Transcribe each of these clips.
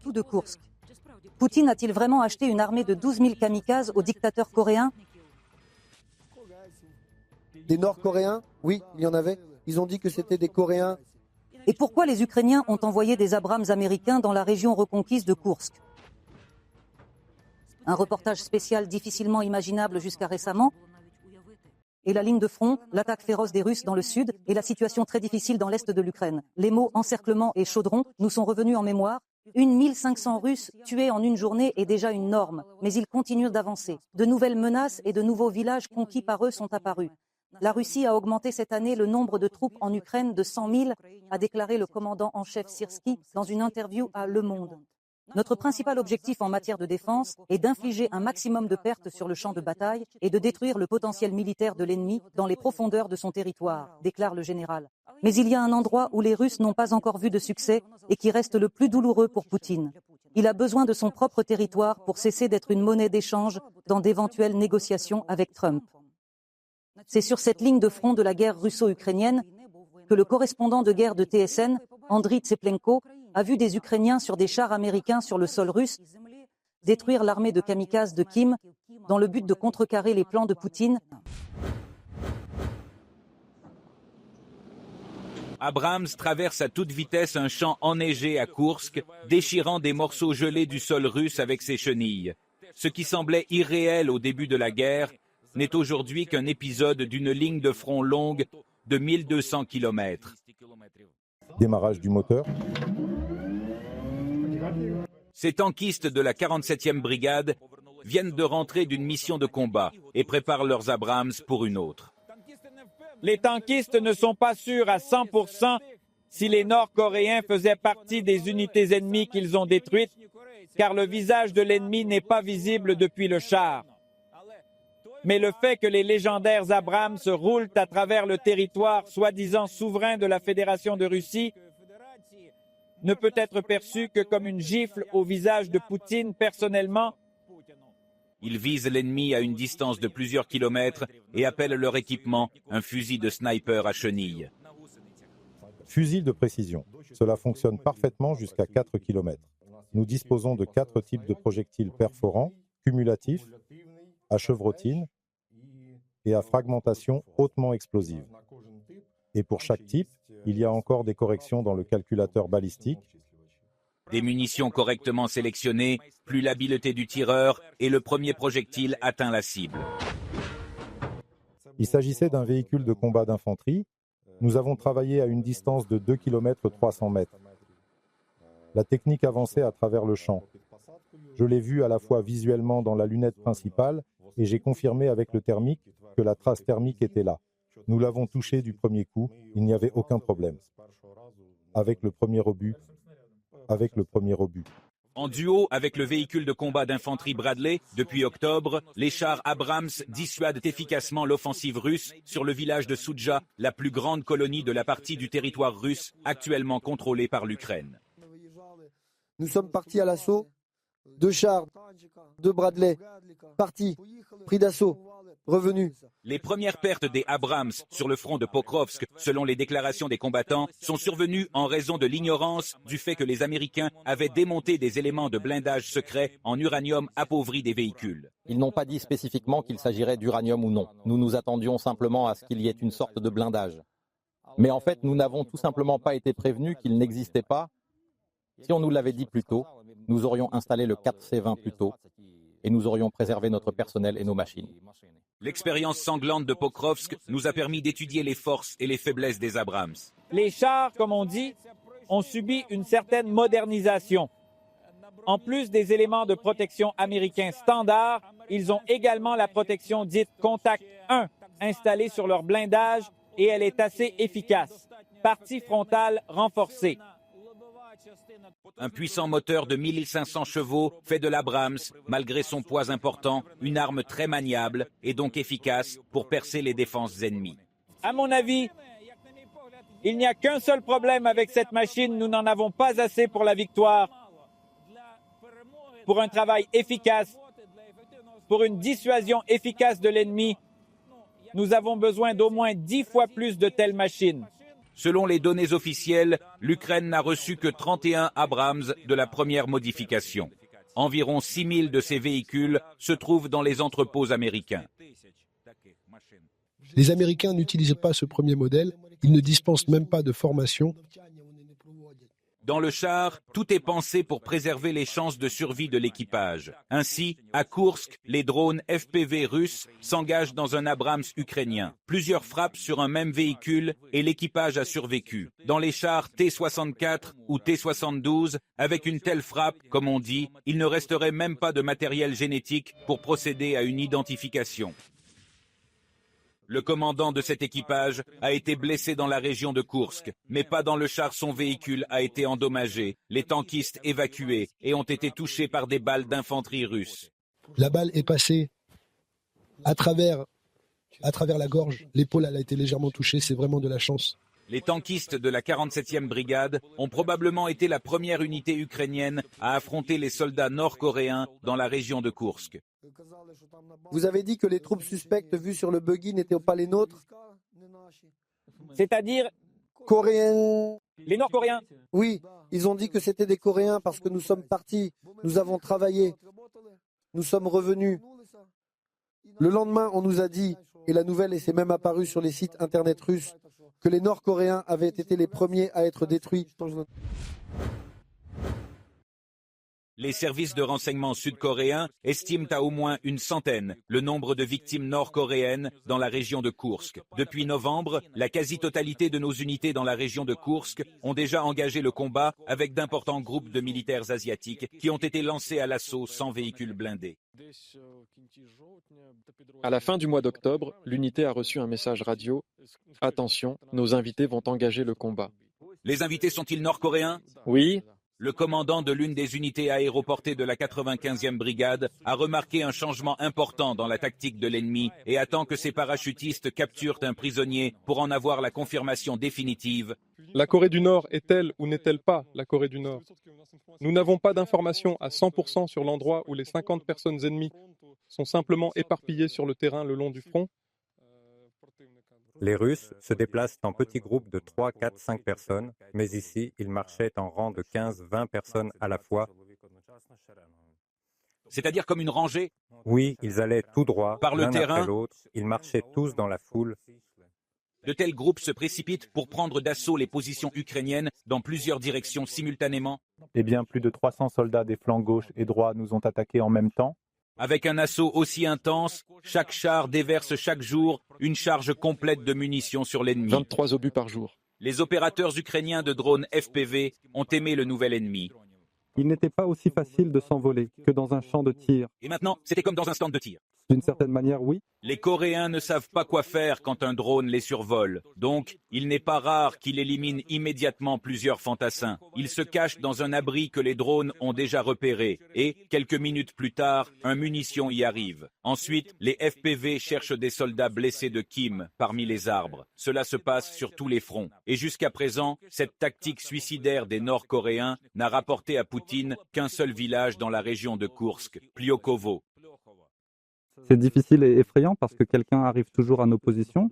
surtout de Koursk. Poutine a-t-il vraiment acheté une armée de 12 000 kamikazes au dictateur coréen? Des Nord-Coréens? Oui, il y en avait. Ils ont dit que c'était des Coréens. Et pourquoi les Ukrainiens ont envoyé des Abrams américains dans la région reconquise de Koursk? Un reportage spécial difficilement imaginable jusqu'à récemment. Et la ligne de front, l'attaque féroce des Russes dans le sud et la situation très difficile dans l'est de l'Ukraine. Les mots encerclement et chaudron nous sont revenus en mémoire. 1500 Russes tués en une journée est déjà une norme, mais ils continuent d'avancer. De nouvelles menaces et de nouveaux villages conquis par eux sont apparus. La Russie a augmenté cette année le nombre de troupes en Ukraine de 100 000, a déclaré le commandant en chef Syrski dans une interview à Le Monde. Notre principal objectif en matière de défense est d'infliger un maximum de pertes sur le champ de bataille et de détruire le potentiel militaire de l'ennemi dans les profondeurs de son territoire, déclare le général. Mais il y a un endroit où les Russes n'ont pas encore vu de succès et qui reste le plus douloureux pour Poutine. Il a besoin de son propre territoire pour cesser d'être une monnaie d'échange dans d'éventuelles négociations avec Trump. C'est sur cette ligne de front de la guerre russo-ukrainienne que le correspondant de guerre de TSN, Andriy Tseplenko, a vu des Ukrainiens sur des chars américains sur le sol russe détruire l'armée de kamikazes de Kim dans le but de contrecarrer les plans de Poutine. Abrams traverse à toute vitesse un champ enneigé à Koursk, déchirant des morceaux gelés du sol russe avec ses chenilles. Ce qui semblait irréel au début de la guerre n'est aujourd'hui qu'un épisode d'une ligne de front longue de 1200 km. Démarrage du moteur. Ces tankistes de la 47e brigade viennent de rentrer d'une mission de combat et préparent leurs Abrams pour une autre. Les tankistes ne sont pas sûrs à 100% si les Nord-Coréens faisaient partie des unités ennemies qu'ils ont détruites, car le visage de l'ennemi n'est pas visible depuis le char. Mais le fait que les légendaires Abrams roulent à travers le territoire soi-disant souverain de la Fédération de Russie ne peut être perçu que comme une gifle au visage de Poutine personnellement. Ils visent l'ennemi à une distance de plusieurs kilomètres et appellent leur équipement un fusil de sniper à chenilles. Fusil de précision. Cela fonctionne parfaitement jusqu'à 4 km. Nous disposons de 4 types de projectiles perforants, cumulatifs, à chevrotine et à fragmentation hautement explosive. Et pour chaque type, il y a encore des corrections dans le calculateur balistique. Des munitions correctement sélectionnées, plus l'habileté du tireur et le premier projectile atteint la cible. Il s'agissait d'un véhicule de combat d'infanterie. Nous avons travaillé à une distance de 2 km 300 mètres. La technique avançait à travers le champ. Je l'ai vu à la fois visuellement dans la lunette principale et j'ai confirmé avec le thermique que la trace thermique était là. Nous l'avons touché du premier coup, il n'y avait aucun problème. Avec le premier obus. En duo avec le véhicule de combat d'infanterie Bradley, depuis octobre, les chars Abrams dissuadent efficacement l'offensive russe sur le village de Soudja, la plus grande colonie de la partie du territoire russe actuellement contrôlée par l'Ukraine. Nous sommes partis à l'assaut. 2 chars, 2 Bradley, partis, pris d'assaut, revenus. Les premières pertes des Abrams sur le front de Pokrovsk, selon les déclarations des combattants, sont survenues en raison de l'ignorance du fait que les Américains avaient démonté des éléments de blindage secrets en uranium appauvri des véhicules. Ils n'ont pas dit spécifiquement qu'il s'agirait d'uranium ou non. Nous nous attendions simplement à ce qu'il y ait une sorte de blindage. Mais en fait, nous n'avons tout simplement pas été prévenus qu'il n'existait pas. Si on nous l'avait dit plus tôt, nous aurions installé le 4C20 plus tôt et nous aurions préservé notre personnel et nos machines. L'expérience sanglante de Pokrovsk nous a permis d'étudier les forces et les faiblesses des Abrams. Les chars, comme on dit, ont subi une certaine modernisation. En plus des éléments de protection américains standards, ils ont également la protection dite Contact 1 installée sur leur blindage et elle est assez efficace. Partie frontale renforcée. Un puissant moteur de 1500 chevaux fait de l'Abrams, malgré son poids important, une arme très maniable et donc efficace pour percer les défenses ennemies. À mon avis, il n'y a qu'un seul problème avec cette machine, nous n'en avons pas assez pour la victoire. Pour un travail efficace, pour une dissuasion efficace de l'ennemi, nous avons besoin d'au moins 10 fois plus de telles machines. Selon les données officielles, l'Ukraine n'a reçu que 31 Abrams de la première modification. Environ 6000 de ces véhicules se trouvent dans les entrepôts américains. Les Américains n'utilisent pas ce premier modèle, ils ne dispensent même pas de formation. Dans le char, tout est pensé pour préserver les chances de survie de l'équipage. Ainsi, à Koursk, les drones FPV russes s'engagent dans un Abrams ukrainien. Plusieurs frappes sur un même véhicule et l'équipage a survécu. Dans les chars T-64 ou T-72, avec une telle frappe, comme on dit, il ne resterait même pas de matériel génétique pour procéder à une identification. Le commandant de cet équipage a été blessé dans la région de Koursk, mais pas dans le char. Son véhicule a été endommagé, les tankistes évacués et ont été touchés par des balles d'infanterie russes. La balle est passée à travers la gorge, l'épaule elle a été légèrement touchée, c'est vraiment de la chance. Les tankistes de la 47e brigade ont probablement été la première unité ukrainienne à affronter les soldats nord-coréens dans la région de Koursk. Vous avez dit que les troupes suspectes vues sur le buggy n'étaient pas les nôtres? C'est-à-dire Coréens? les Nord-Coréens. Oui, ils ont dit que c'était des Coréens parce que nous sommes partis, nous avons travaillé, nous sommes revenus. Le lendemain, on nous a dit, et la nouvelle s'est même apparue sur les sites internet russes, que les Nord-Coréens avaient été les premiers à être détruits. Les services de renseignement sud-coréens estiment à au moins une centaine le nombre de victimes nord-coréennes dans la région de Koursk. Depuis novembre, la quasi-totalité de nos unités dans la région de Koursk ont déjà engagé le combat avec d'importants groupes de militaires asiatiques qui ont été lancés à l'assaut sans véhicules blindés. À la fin du mois d'octobre, l'unité a reçu un message radio. Attention, nos invités vont engager le combat. Les invités sont-ils nord-coréens? Oui. Le commandant de l'une des unités aéroportées de la 95e brigade a remarqué un changement important dans la tactique de l'ennemi et attend que ses parachutistes capturent un prisonnier pour en avoir la confirmation définitive. La Corée du Nord est-elle ou n'est-elle pas la Corée du Nord? Nous n'avons pas d'informations à 100% sur l'endroit où les 50 personnes ennemies sont simplement éparpillées sur le terrain le long du front. Les Russes se déplacent en petits groupes de 3, 4, 5 personnes, mais ici, ils marchaient en rang de 15, 20 personnes à la fois. C'est-à-dire comme une rangée? Oui, ils allaient tout droit, par le l'un terrain. après l'autre. Ils marchaient tous dans la foule. De tels groupes se précipitent pour prendre d'assaut les positions ukrainiennes dans plusieurs directions simultanément. Eh bien, plus de 300 soldats des flancs gauche et droit nous ont attaqués en même temps. Avec un assaut aussi intense, chaque char déverse chaque jour une charge complète de munitions sur l'ennemi. 23 obus par jour. Les opérateurs ukrainiens de drones FPV ont aimé le nouvel ennemi. Il n'était pas aussi facile de s'envoler que dans un champ de tir. Et maintenant, c'était comme dans un stand de tir. D'une certaine manière, oui. Les Coréens ne savent pas quoi faire quand un drone les survole. Donc, il n'est pas rare qu'il élimine immédiatement plusieurs fantassins. Ils se cachent dans un abri que les drones ont déjà repéré. Et, quelques minutes plus tard, un munition y arrive. Ensuite, les FPV cherchent des soldats blessés de Kim parmi les arbres. Cela se passe sur tous les fronts. Et jusqu'à présent, cette tactique suicidaire des Nord-Coréens n'a rapporté à Poutine qu'un seul village dans la région de Koursk, Pliokovo. C'est difficile et effrayant parce que quelqu'un arrive toujours à nos positions.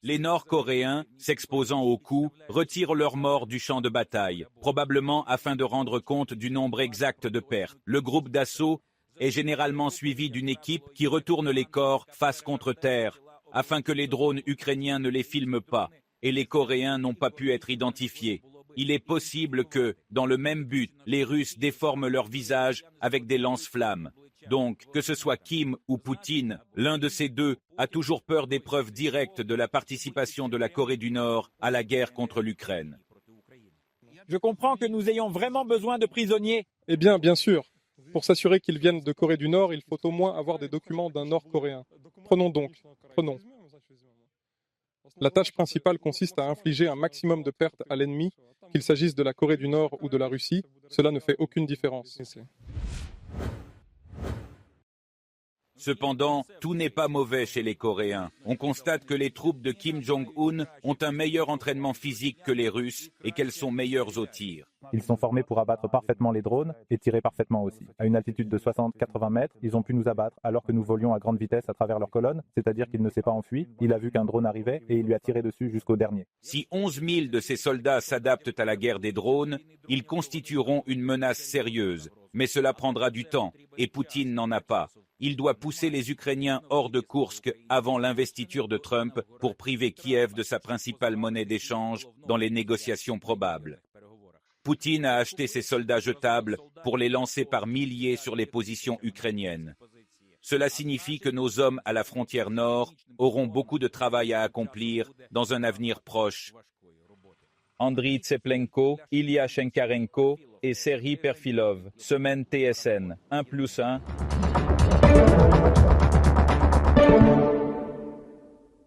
Les Nord-Coréens, s'exposant aux coups, retirent leurs morts du champ de bataille, probablement afin de rendre compte du nombre exact de pertes. Le groupe d'assaut est généralement suivi d'une équipe qui retourne les corps face contre terre, afin que les drones ukrainiens ne les filment pas, et les Coréens n'ont pas pu être identifiés. Il est possible que, dans le même but, les Russes déforment leur visage avec des lance-flammes. Donc, que ce soit Kim ou Poutine, l'un de ces deux a toujours peur des preuves directes de la participation de la Corée du Nord à la guerre contre l'Ukraine. Je comprends que nous ayons vraiment besoin de prisonniers. Eh bien, bien sûr. Pour s'assurer qu'ils viennent de Corée du Nord, il faut au moins avoir des documents d'un Nord-Coréen. Prenons. La tâche principale consiste à infliger un maximum de pertes à l'ennemi, qu'il s'agisse de la Corée du Nord ou de la Russie. Cela ne fait aucune différence. Cependant, tout n'est pas mauvais chez les Coréens. On constate que les troupes de Kim Jong-un ont un meilleur entraînement physique que les Russes et qu'elles sont meilleures au tir. Ils sont formés pour abattre parfaitement les drones et tirer parfaitement aussi. À une altitude de 60-80 mètres, ils ont pu nous abattre alors que nous volions à grande vitesse à travers leur colonne, c'est-à-dire qu'il ne s'est pas enfui, il a vu qu'un drone arrivait et il lui a tiré dessus jusqu'au dernier. Si 11 000 de ces soldats s'adaptent à la guerre des drones, ils constitueront une menace sérieuse. Mais cela prendra du temps et Poutine n'en a pas. Il doit pousser les Ukrainiens hors de Koursk avant l'investiture de Trump pour priver Kiev de sa principale monnaie d'échange dans les négociations probables. Poutine a acheté ses soldats jetables pour les lancer par milliers sur les positions ukrainiennes. Cela signifie que nos hommes à la frontière nord auront beaucoup de travail à accomplir dans un avenir proche. Andriy Tseplenko, Ilya Shenkarenko et Serhiy Perfilov. Semaine TSN 1+1.